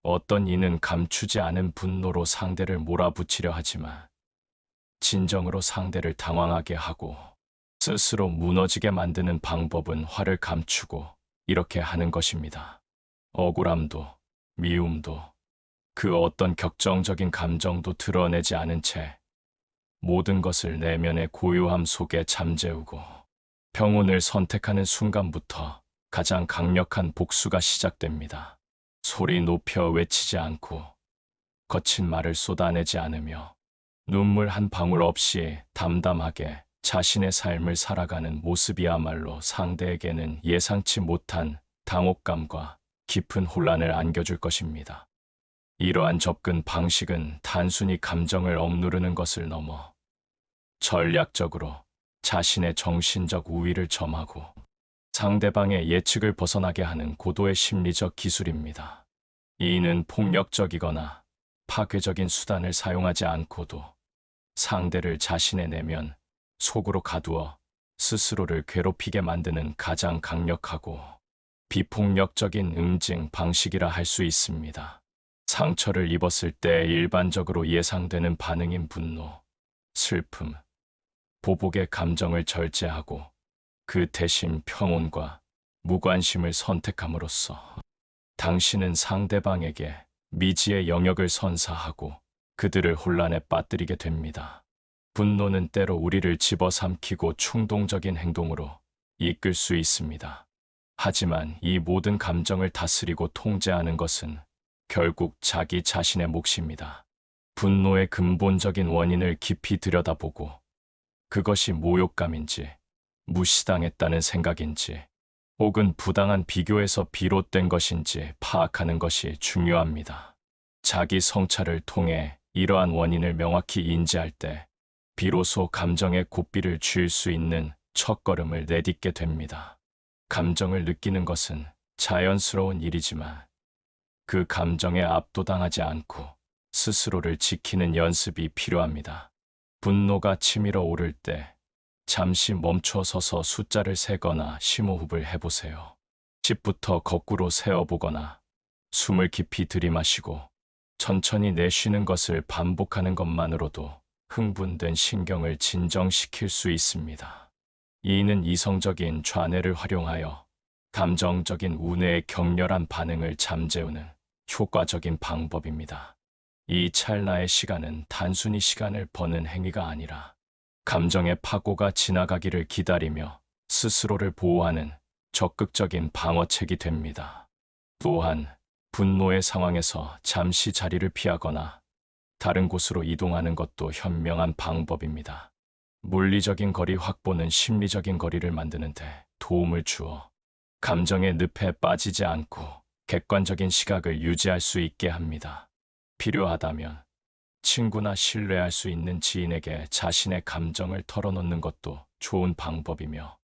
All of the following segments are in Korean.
어떤 이는 감추지 않은 분노로 상대를 몰아붙이려 하지만 진정으로 상대를 당황하게 하고 스스로 무너지게 만드는 방법은 화를 감추고 이렇게 하는 것입니다. 억울함도, 미움도, 그 어떤 격정적인 감정도 드러내지 않은 채 모든 것을 내면의 고요함 속에 잠재우고 평온을 선택하는 순간부터 가장 강력한 복수가 시작됩니다. 소리 높여 외치지 않고 거친 말을 쏟아내지 않으며 눈물 한 방울 없이 담담하게 자신의 삶을 살아가는 모습이야말로 상대에게는 예상치 못한 당혹감과 깊은 혼란을 안겨줄 것입니다. 이러한 접근 방식은 단순히 감정을 억누르는 것을 넘어 전략적으로 자신의 정신적 우위를 점하고 상대방의 예측을 벗어나게 하는 고도의 심리적 기술입니다. 이는 폭력적이거나 파괴적인 수단을 사용하지 않고도 상대를 자신의 내면 속으로 가두어 스스로를 괴롭히게 만드는 가장 강력하고 비폭력적인 응징 방식이라 할 수 있습니다. 상처를 입었을 때 일반적으로 예상되는 반응인 분노, 슬픔, 보복의 감정을 절제하고 그 대신 평온과 무관심을 선택함으로써 당신은 상대방에게 미지의 영역을 선사하고 그들을 혼란에 빠뜨리게 됩니다. 분노는 때로 우리를 집어삼키고 충동적인 행동으로 이끌 수 있습니다. 하지만 이 모든 감정을 다스리고 통제하는 것은 결국 자기 자신의 몫입니다. 분노의 근본적인 원인을 깊이 들여다보고 그것이 모욕감인지, 무시당했다는 생각인지, 혹은 부당한 비교에서 비롯된 것인지 파악하는 것이 중요합니다. 자기 성찰을 통해 이러한 원인을 명확히 인지할 때 비로소 감정의 고삐를 쥘 수 있는 첫걸음을 내딛게 됩니다. 감정을 느끼는 것은 자연스러운 일이지만 그 감정에 압도당하지 않고 스스로를 지키는 연습이 필요합니다. 분노가 치밀어 오를 때 잠시 멈춰 서서 숫자를 세거나 심호흡을 해보세요. 10부터 거꾸로 세어보거나 숨을 깊이 들이마시고 천천히 내쉬는 것을 반복하는 것만으로도 흥분된 신경을 진정시킬 수 있습니다. 이는 이성적인 좌뇌를 활용하여 감정적인 우뇌의 격렬한 반응을 잠재우는 효과적인 방법입니다. 이 찰나의 시간은 단순히 시간을 버는 행위가 아니라 감정의 파고가 지나가기를 기다리며 스스로를 보호하는 적극적인 방어책이 됩니다. 또한 분노의 상황에서 잠시 자리를 피하거나 다른 곳으로 이동하는 것도 현명한 방법입니다. 물리적인 거리 확보는 심리적인 거리를 만드는 데 도움을 주어 감정의 늪에 빠지지 않고 객관적인 시각을 유지할 수 있게 합니다. 필요하다면 친구나 신뢰할 수 있는 지인에게 자신의 감정을 털어놓는 것도 좋은 방법이며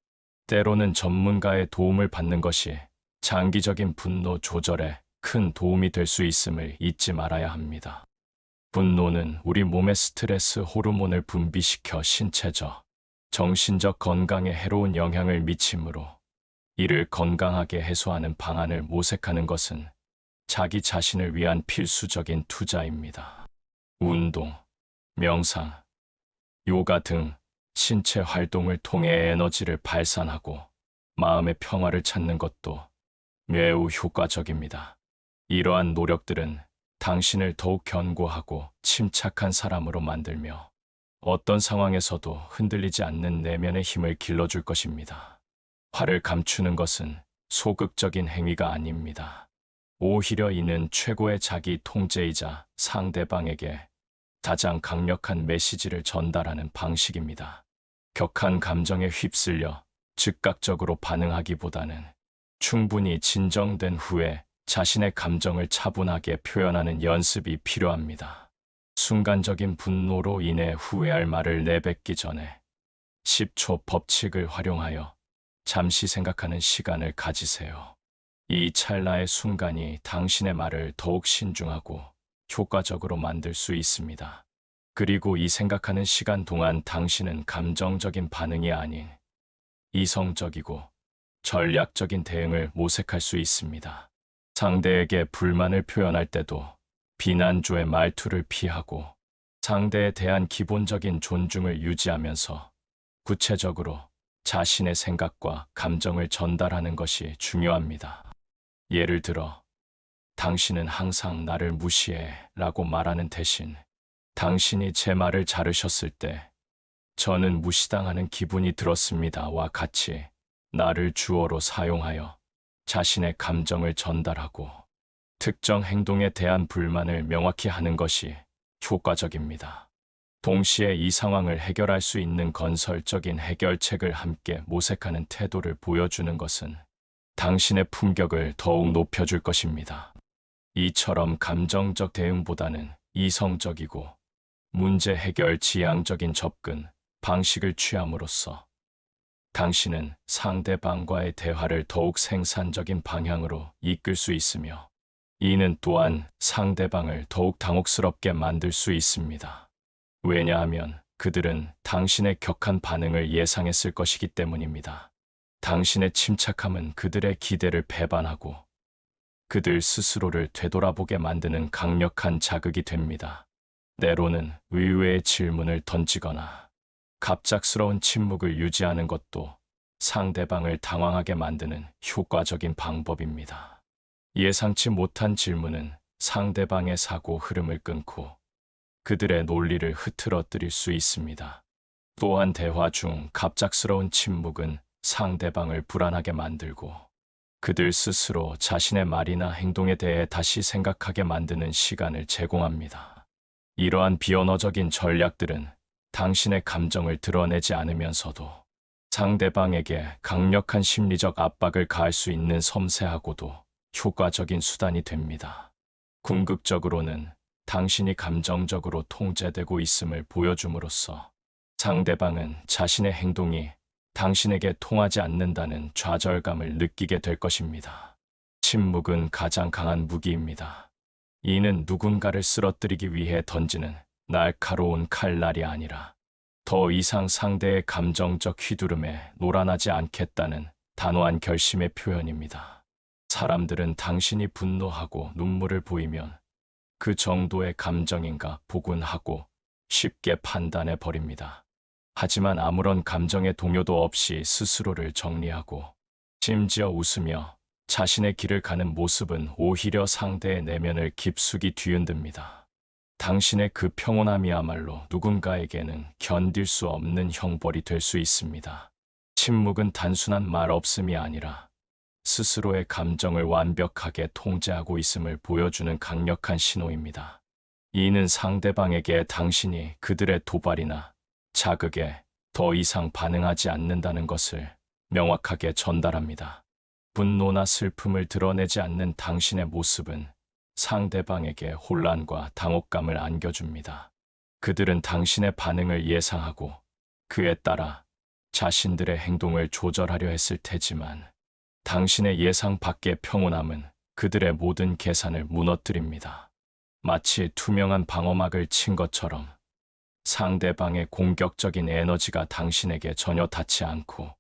때로는 전문가의 도움을 받는 것이 장기적인 분노 조절에 큰 도움이 될 수 있음을 잊지 말아야 합니다. 분노는 우리 몸의 스트레스 호르몬을 분비시켜 신체적, 정신적 건강에 해로운 영향을 미치므로 이를 건강하게 해소하는 방안을 모색하는 것은 자기 자신을 위한 필수적인 투자입니다. 운동, 명상, 요가 등 신체 활동을 통해 에너지를 발산하고 마음의 평화를 찾는 것도 매우 효과적입니다. 이러한 노력들은 당신을 더욱 견고하고 침착한 사람으로 만들며 어떤 상황에서도 흔들리지 않는 내면의 힘을 길러줄 것입니다. 화를 감추는 것은 소극적인 행위가 아닙니다. 오히려 이는 최고의 자기 통제이자 상대방에게 가장 강력한 메시지를 전달하는 방식입니다. 격한 감정에 휩쓸려 즉각적으로 반응하기보다는 충분히 진정된 후에 자신의 감정을 차분하게 표현하는 연습이 필요합니다. 순간적인 분노로 인해 후회할 말을 내뱉기 전에 10초 법칙을 활용하여 잠시 생각하는 시간을 가지세요. 이 찰나의 순간이 당신의 말을 더욱 신중하고 효과적으로 만들 수 있습니다. 그리고 이 생각하는 시간 동안 당신은 감정적인 반응이 아닌 이성적이고 전략적인 대응을 모색할 수 있습니다. 상대에게 불만을 표현할 때도 비난조의 말투를 피하고 상대에 대한 기본적인 존중을 유지하면서 구체적으로 자신의 생각과 감정을 전달하는 것이 중요합니다. 예를 들어, 당신은 항상 나를 무시해 라고 말하는 대신 당신이 제 말을 자르셨을 때 저는 무시당하는 기분이 들었습니다와 같이 나를 주어로 사용하여 자신의 감정을 전달하고 특정 행동에 대한 불만을 명확히 하는 것이 효과적입니다. 동시에 이 상황을 해결할 수 있는 건설적인 해결책을 함께 모색하는 태도를 보여주는 것은 당신의 품격을 더욱 높여줄 것입니다. 이처럼 감정적 대응보다는 이성적이고 문제 해결 지향적인 접근, 방식을 취함으로써 당신은 상대방과의 대화를 더욱 생산적인 방향으로 이끌 수 있으며 이는 또한 상대방을 더욱 당혹스럽게 만들 수 있습니다. 왜냐하면 그들은 당신의 격한 반응을 예상했을 것이기 때문입니다. 당신의 침착함은 그들의 기대를 배반하고 그들 스스로를 되돌아보게 만드는 강력한 자극이 됩니다. 때로는 의외의 질문을 던지거나 갑작스러운 침묵을 유지하는 것도 상대방을 당황하게 만드는 효과적인 방법입니다. 예상치 못한 질문은 상대방의 사고 흐름을 끊고 그들의 논리를 흐트러뜨릴 수 있습니다. 또한 대화 중 갑작스러운 침묵은 상대방을 불안하게 만들고 그들 스스로 자신의 말이나 행동에 대해 다시 생각하게 만드는 시간을 제공합니다. 이러한 비언어적인 전략들은 당신의 감정을 드러내지 않으면서도 상대방에게 강력한 심리적 압박을 가할 수 있는 섬세하고도 효과적인 수단이 됩니다. 궁극적으로는 당신이 감정적으로 통제되고 있음을 보여줌으로써 상대방은 자신의 행동이 당신에게 통하지 않는다는 좌절감을 느끼게 될 것입니다. 침묵은 가장 강한 무기입니다. 이는 누군가를 쓰러뜨리기 위해 던지는 날카로운 칼날이 아니라 더 이상 상대의 감정적 휘두름에 놀아나지 않겠다는 단호한 결심의 표현입니다. 사람들은 당신이 분노하고 눈물을 보이면 그 정도의 감정인가 보군 하고 쉽게 판단해 버립니다. 하지만 아무런 감정의 동요도 없이 스스로를 정리하고 심지어 웃으며 자신의 길을 가는 모습은 오히려 상대의 내면을 깊숙이 뒤흔듭니다. 당신의 그 평온함이야말로 누군가에게는 견딜 수 없는 형벌이 될 수 있습니다. 침묵은 단순한 말 없음이 아니라 스스로의 감정을 완벽하게 통제하고 있음을 보여주는 강력한 신호입니다. 이는 상대방에게 당신이 그들의 도발이나 자극에 더 이상 반응하지 않는다는 것을 명확하게 전달합니다. 분노나 슬픔을 드러내지 않는 당신의 모습은 상대방에게 혼란과 당혹감을 안겨줍니다. 그들은 당신의 반응을 예상하고 그에 따라 자신들의 행동을 조절하려 했을 테지만 당신의 예상 밖의 평온함은 그들의 모든 계산을 무너뜨립니다. 마치 투명한 방어막을 친 것처럼 상대방의 공격적인 에너지가 당신에게 전혀 닿지 않고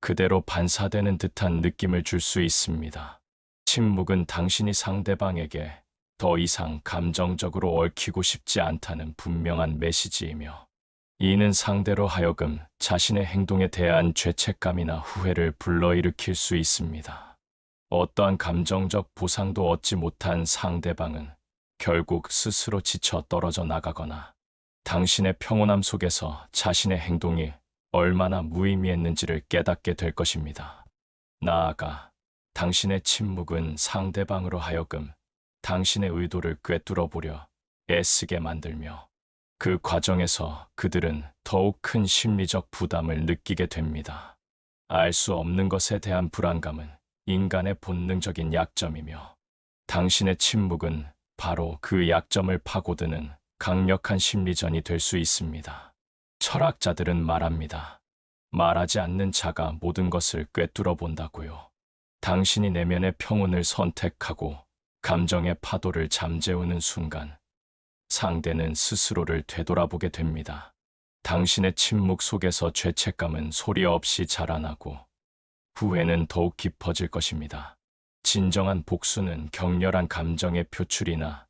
그대로 반사되는 듯한 느낌을 줄 수 있습니다. 침묵은 당신이 상대방에게 더 이상 감정적으로 얽히고 싶지 않다는 분명한 메시지이며 이는 상대로 하여금 자신의 행동에 대한 죄책감이나 후회를 불러일으킬 수 있습니다. 어떠한 감정적 보상도 얻지 못한 상대방은 결국 스스로 지쳐 떨어져 나가거나 당신의 평온함 속에서 자신의 행동이 얼마나 무의미했는지를 깨닫게 될 것입니다. 나아가 당신의 침묵은 상대방으로 하여금 당신의 의도를 꿰뚫어 보려 애쓰게 만들며 그 과정에서 그들은 더욱 큰 심리적 부담을 느끼게 됩니다. 알 수 없는 것에 대한 불안감은 인간의 본능적인 약점이며 당신의 침묵은 바로 그 약점을 파고드는 강력한 심리전이 될 수 있습니다. 철학자들은 말합니다. 말하지 않는 자가 모든 것을 꿰뚫어 본다고요. 당신이 내면의 평온을 선택하고 감정의 파도를 잠재우는 순간 상대는 스스로를 되돌아보게 됩니다. 당신의 침묵 속에서 죄책감은 소리 없이 자라나고 후회는 더욱 깊어질 것입니다. 진정한 복수는 격렬한 감정의 표출이나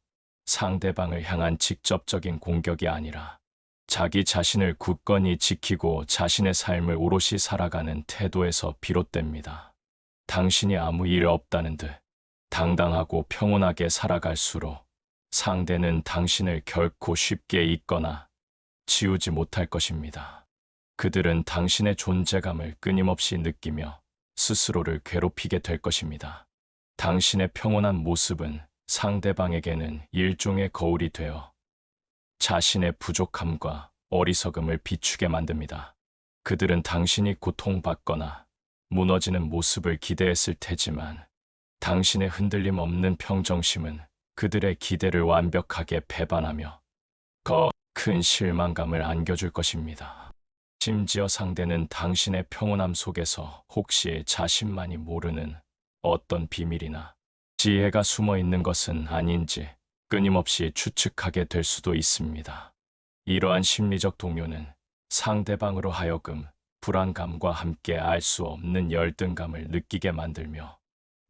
상대방을 향한 직접적인 공격이 아니라 자기 자신을 굳건히 지키고 자신의 삶을 오롯이 살아가는 태도에서 비롯됩니다. 당신이 아무 일 없다는 듯 당당하고 평온하게 살아갈수록 상대는 당신을 결코 쉽게 잊거나 지우지 못할 것입니다. 그들은 당신의 존재감을 끊임없이 느끼며 스스로를 괴롭히게 될 것입니다. 당신의 평온한 모습은 상대방에게는 일종의 거울이 되어 자신의 부족함과 어리석음을 비추게 만듭니다. 그들은 당신이 고통받거나 무너지는 모습을 기대했을 테지만 당신의 흔들림 없는 평정심은 그들의 기대를 완벽하게 배반하며 더 큰 실망감을 안겨줄 것입니다. 심지어 상대는 당신의 평온함 속에서 혹시 자신만이 모르는 어떤 비밀이나 지혜가 숨어 있는 것은 아닌지 끊임없이 추측하게 될 수도 있습니다. 이러한 심리적 동요는 상대방으로 하여금 불안감과 함께 알 수 없는 열등감을 느끼게 만들며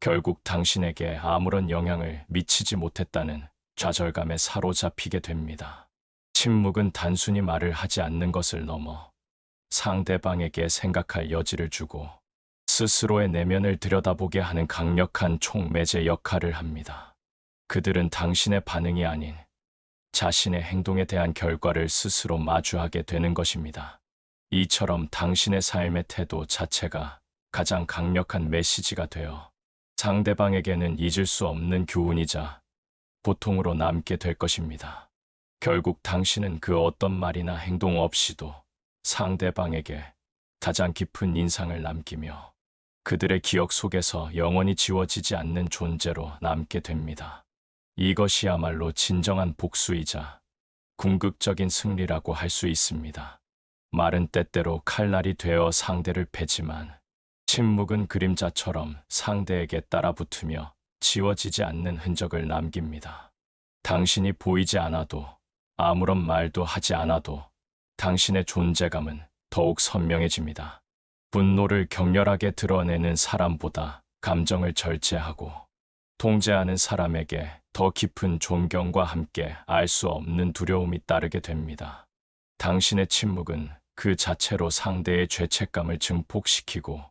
결국 당신에게 아무런 영향을 미치지 못했다는 좌절감에 사로잡히게 됩니다. 침묵은 단순히 말을 하지 않는 것을 넘어 상대방에게 생각할 여지를 주고 스스로의 내면을 들여다보게 하는 강력한 촉매제 역할을 합니다. 그들은 당신의 반응이 아닌 자신의 행동에 대한 결과를 스스로 마주하게 되는 것입니다. 이처럼 당신의 삶의 태도 자체가 가장 강력한 메시지가 되어 상대방에게는 잊을 수 없는 교훈이자 보통으로 남게 될 것입니다. 결국 당신은 그 어떤 말이나 행동 없이도 상대방에게 가장 깊은 인상을 남기며 그들의 기억 속에서 영원히 지워지지 않는 존재로 남게 됩니다. 이것이야말로 진정한 복수이자 궁극적인 승리라고 할 수 있습니다. 말은 때때로 칼날이 되어 상대를 패지만 침묵은 그림자처럼 상대에게 따라붙으며 지워지지 않는 흔적을 남깁니다. 당신이 보이지 않아도 아무런 말도 하지 않아도 당신의 존재감은 더욱 선명해집니다. 분노를 격렬하게 드러내는 사람보다 감정을 절제하고 통제하는 사람에게 더 깊은 존경과 함께 알 수 없는 두려움이 따르게 됩니다. 당신의 침묵은 그 자체로 상대의 죄책감을 증폭시키고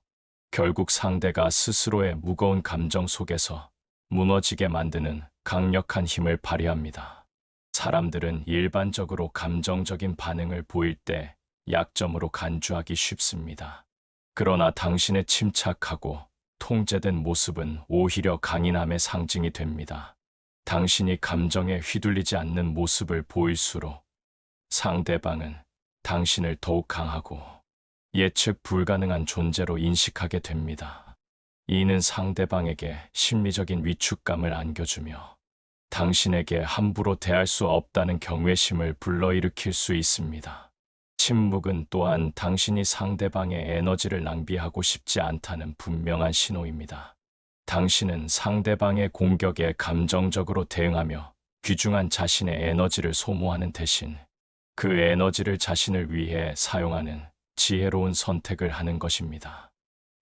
결국 상대가 스스로의 무거운 감정 속에서 무너지게 만드는 강력한 힘을 발휘합니다. 사람들은 일반적으로 감정적인 반응을 보일 때 약점으로 간주하기 쉽습니다. 그러나 당신의 침착하고 통제된 모습은 오히려 강인함의 상징이 됩니다. 당신이 감정에 휘둘리지 않는 모습을 보일수록 상대방은 당신을 더욱 강하고 예측 불가능한 존재로 인식하게 됩니다. 이는 상대방에게 심리적인 위축감을 안겨주며 당신에게 함부로 대할 수 없다는 경외심을 불러일으킬 수 있습니다. 침묵은 또한 당신이 상대방의 에너지를 낭비하고 싶지 않다는 분명한 신호입니다. 당신은 상대방의 공격에 감정적으로 대응하며 귀중한 자신의 에너지를 소모하는 대신 그 에너지를 자신을 위해 사용하는 지혜로운 선택을 하는 것입니다.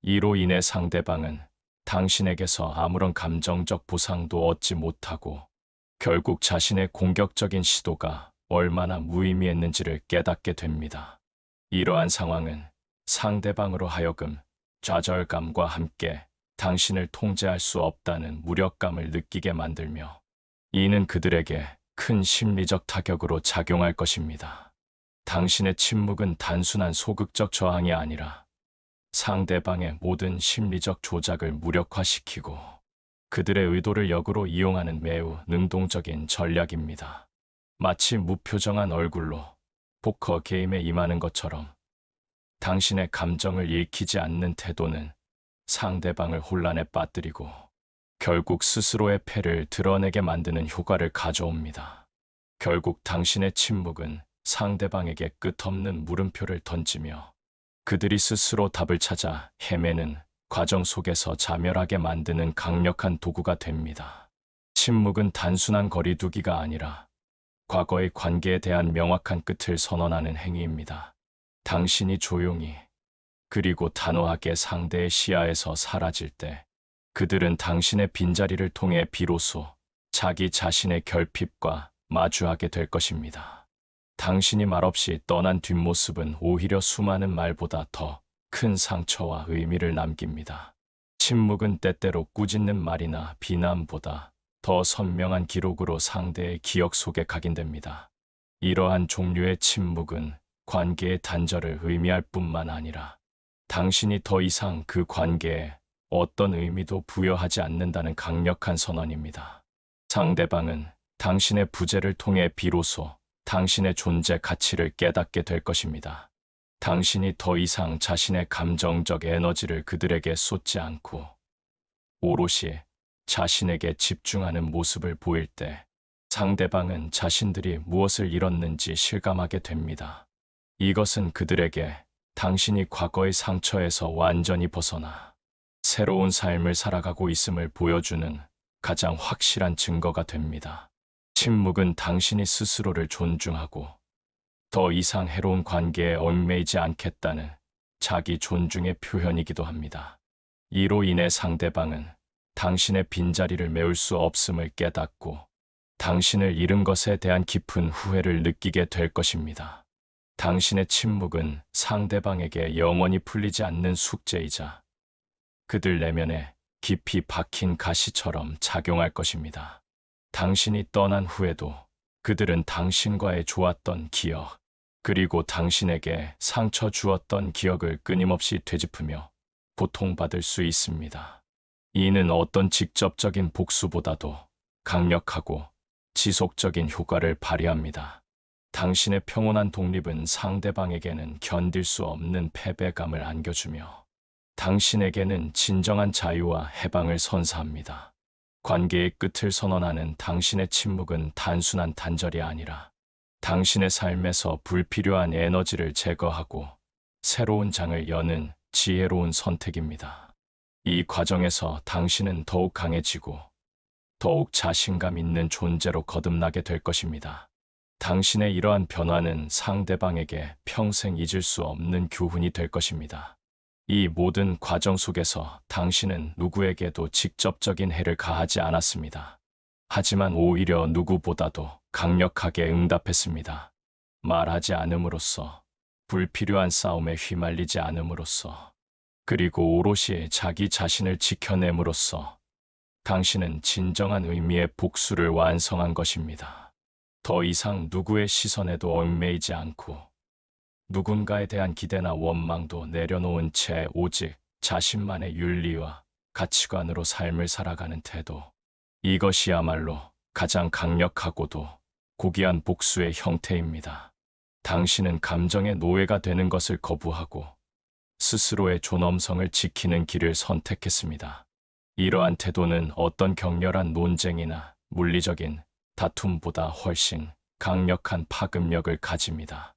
이로 인해 상대방은 당신에게서 아무런 감정적 보상도 얻지 못하고 결국 자신의 공격적인 시도가 얼마나 무의미했는지를 깨닫게 됩니다. 이러한 상황은 상대방으로 하여금 좌절감과 함께 당신을 통제할 수 없다는 무력감을 느끼게 만들며 이는 그들에게 큰 심리적 타격으로 작용할 것입니다. 당신의 침묵은 단순한 소극적 저항이 아니라 상대방의 모든 심리적 조작을 무력화시키고 그들의 의도를 역으로 이용하는 매우 능동적인 전략입니다. 마치 무표정한 얼굴로 포커 게임에 임하는 것처럼 당신의 감정을 읽히지 않는 태도는 상대방을 혼란에 빠뜨리고 결국 스스로의 패를 드러내게 만드는 효과를 가져옵니다. 결국 당신의 침묵은 상대방에게 끝없는 물음표를 던지며 그들이 스스로 답을 찾아 헤매는 과정 속에서 자멸하게 만드는 강력한 도구가 됩니다. 침묵은 단순한 거리두기가 아니라 과거의 관계에 대한 명확한 끝을 선언하는 행위입니다. 당신이 조용히 그리고 단호하게 상대의 시야에서 사라질 때 그들은 당신의 빈자리를 통해 비로소 자기 자신의 결핍과 마주하게 될 것입니다. 당신이 말없이 떠난 뒷모습은 오히려 수많은 말보다 더 큰 상처와 의미를 남깁니다. 침묵은 때때로 꾸짖는 말이나 비난보다 더 선명한 기록으로 상대의 기억 속에 각인됩니다. 이러한 종류의 침묵은 관계의 단절을 의미할 뿐만 아니라 당신이 더 이상 그 관계에 어떤 의미도 부여하지 않는다는 강력한 선언입니다. 상대방은 당신의 부재를 통해 비로소 당신의 존재 가치를 깨닫게 될 것입니다. 당신이 더 이상 자신의 감정적 에너지를 그들에게 쏟지 않고 오롯이 자신에게 집중하는 모습을 보일 때 상대방은 자신들이 무엇을 잃었는지 실감하게 됩니다. 이것은 그들에게 당신이 과거의 상처에서 완전히 벗어나 새로운 삶을 살아가고 있음을 보여주는 가장 확실한 증거가 됩니다. 침묵은 당신이 스스로를 존중하고 더 이상 해로운 관계에 얽매이지 않겠다는 자기 존중의 표현이기도 합니다. 이로 인해 상대방은 당신의 빈자리를 메울 수 없음을 깨닫고 당신을 잃은 것에 대한 깊은 후회를 느끼게 될 것입니다. 당신의 침묵은 상대방에게 영원히 풀리지 않는 숙제이자 그들 내면에 깊이 박힌 가시처럼 작용할 것입니다. 당신이 떠난 후에도 그들은 당신과의 좋았던 기억, 그리고 당신에게 상처 주었던 기억을 끊임없이 되짚으며 고통받을 수 있습니다. 이는 어떤 직접적인 복수보다도 강력하고 지속적인 효과를 발휘합니다. 당신의 평온한 독립은 상대방에게는 견딜 수 없는 패배감을 안겨주며 당신에게는 진정한 자유와 해방을 선사합니다. 관계의 끝을 선언하는 당신의 침묵은 단순한 단절이 아니라 당신의 삶에서 불필요한 에너지를 제거하고 새로운 장을 여는 지혜로운 선택입니다. 이 과정에서 당신은 더욱 강해지고 더욱 자신감 있는 존재로 거듭나게 될 것입니다. 당신의 이러한 변화는 상대방에게 평생 잊을 수 없는 교훈이 될 것입니다. 이 모든 과정 속에서 당신은 누구에게도 직접적인 해를 가하지 않았습니다. 하지만 오히려 누구보다도 강력하게 응답했습니다. 말하지 않음으로써, 불필요한 싸움에 휘말리지 않음으로써, 그리고 오롯이 자기 자신을 지켜냄으로써 당신은 진정한 의미의 복수를 완성한 것입니다. 더 이상 누구의 시선에도 얽매이지 않고 누군가에 대한 기대나 원망도 내려놓은 채 오직 자신만의 윤리와 가치관으로 삶을 살아가는 태도. 이것이야말로 가장 강력하고도 고귀한 복수의 형태입니다. 당신은 감정의 노예가 되는 것을 거부하고 스스로의 존엄성을 지키는 길을 선택했습니다. 이러한 태도는 어떤 격렬한 논쟁이나 물리적인 다툼보다 훨씬 강력한 파급력을 가집니다.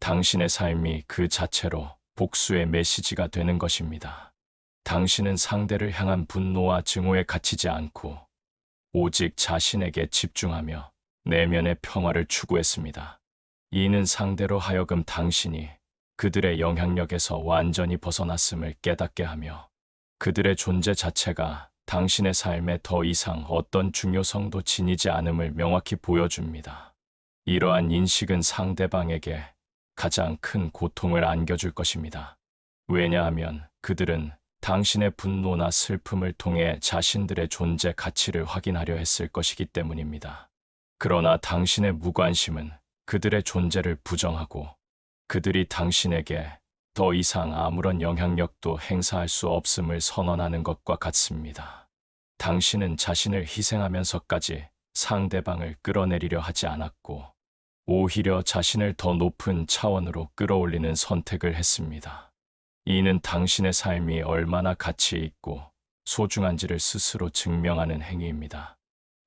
당신의 삶이 그 자체로 복수의 메시지가 되는 것입니다. 당신은 상대를 향한 분노와 증오에 갇히지 않고 오직 자신에게 집중하며 내면의 평화를 추구했습니다. 이는 상대로 하여금 당신이 그들의 영향력에서 완전히 벗어났음을 깨닫게 하며 그들의 존재 자체가 당신의 삶에 더 이상 어떤 중요성도 지니지 않음을 명확히 보여줍니다. 이러한 인식은 상대방에게 가장 큰 고통을 안겨줄 것입니다. 왜냐하면 그들은 당신의 분노나 슬픔을 통해 자신들의 존재 가치를 확인하려 했을 것이기 때문입니다. 그러나 당신의 무관심은 그들의 존재를 부정하고 그들이 당신에게 더 이상 아무런 영향력도 행사할 수 없음을 선언하는 것과 같습니다. 당신은 자신을 희생하면서까지 상대방을 끌어내리려 하지 않았고 오히려 자신을 더 높은 차원으로 끌어올리는 선택을 했습니다. 이는 당신의 삶이 얼마나 가치 있고 소중한지를 스스로 증명하는 행위입니다.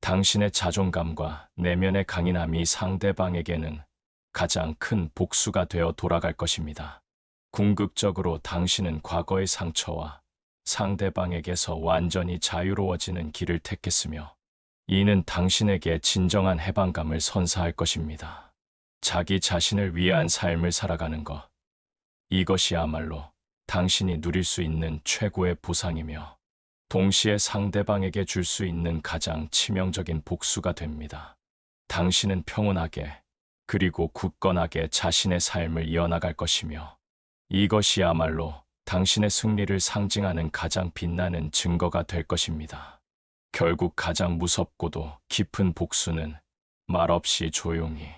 당신의 자존감과 내면의 강인함이 상대방에게는 가장 큰 복수가 되어 돌아갈 것입니다. 궁극적으로 당신은 과거의 상처와 상대방에게서 완전히 자유로워지는 길을 택했으며 이는 당신에게 진정한 해방감을 선사할 것입니다. 자기 자신을 위한 삶을 살아가는 것. 이것이야말로 당신이 누릴 수 있는 최고의 보상이며 동시에 상대방에게 줄 수 있는 가장 치명적인 복수가 됩니다. 당신은 평온하게, 그리고 굳건하게 자신의 삶을 이어나갈 것이며, 이것이야말로 당신의 승리를 상징하는 가장 빛나는 증거가 될 것입니다. 결국 가장 무섭고도 깊은 복수는 말없이 조용히,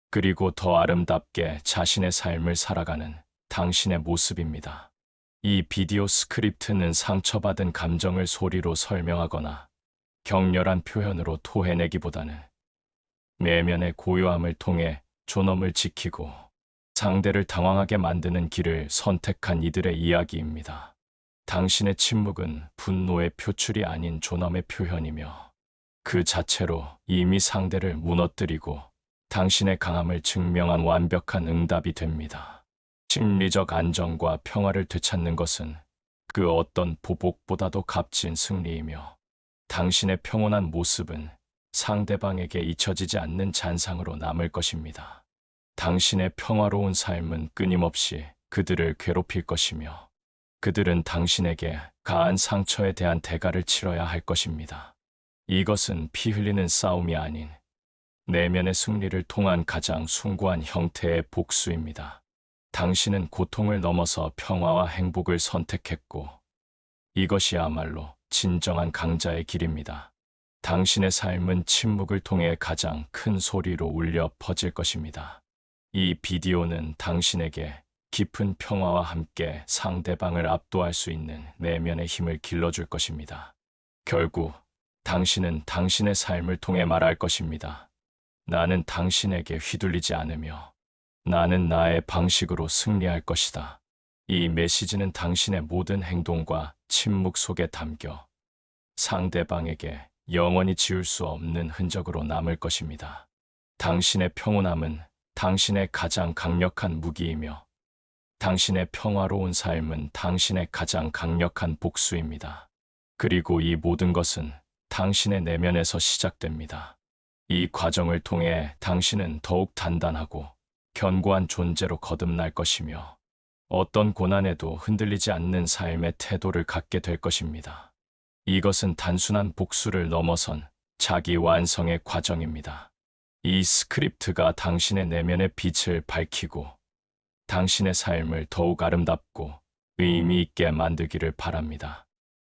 그리고 더 아름답게 자신의 삶을 살아가는 당신의 모습입니다. 이 비디오 스크립트는 상처받은 감정을 소리로 설명하거나 격렬한 표현으로 토해내기보다는 내면의 고요함을 통해 존엄을 지키고 상대를 당황하게 만드는 길을 선택한 이들의 이야기입니다. 당신의 침묵은 분노의 표출이 아닌 존엄의 표현이며, 그 자체로 이미 상대를 무너뜨리고 당신의 강함을 증명한 완벽한 응답이 됩니다. 심리적 안정과 평화를 되찾는 것은 그 어떤 보복보다도 값진 승리이며, 당신의 평온한 모습은 상대방에게 잊혀지지 않는 잔상으로 남을 것입니다. 당신의 평화로운 삶은 끊임없이 그들을 괴롭힐 것이며, 그들은 당신에게 가한 상처에 대한 대가를 치러야 할 것입니다. 이것은 피 흘리는 싸움이 아닌 내면의 승리를 통한 가장 숭고한 형태의 복수입니다. 당신은 고통을 넘어서 평화와 행복을 선택했고, 이것이야말로 진정한 강자의 길입니다. 당신의 삶은 침묵을 통해 가장 큰 소리로 울려 퍼질 것입니다. 이 비디오는 당신에게 깊은 평화와 함께 상대방을 압도할 수 있는 내면의 힘을 길러줄 것입니다. 결국 당신은 당신의 삶을 통해 말할 것입니다. 나는 당신에게 휘둘리지 않으며 나는 나의 방식으로 승리할 것이다. 이 메시지는 당신의 모든 행동과 침묵 속에 담겨 상대방에게 영원히 지울 수 없는 흔적으로 남을 것입니다. 당신의 평온함은 당신의 가장 강력한 무기이며, 당신의 평화로운 삶은 당신의 가장 강력한 복수입니다. 그리고 이 모든 것은 당신의 내면에서 시작됩니다. 이 과정을 통해 당신은 더욱 단단하고 견고한 존재로 거듭날 것이며, 어떤 고난에도 흔들리지 않는 삶의 태도를 갖게 될 것입니다. 이것은 단순한 복수를 넘어선 자기 완성의 과정입니다. 이 스크립트가 당신의 내면의 빛을 밝히고 당신의 삶을 더욱 아름답고 의미 있게 만들기를 바랍니다.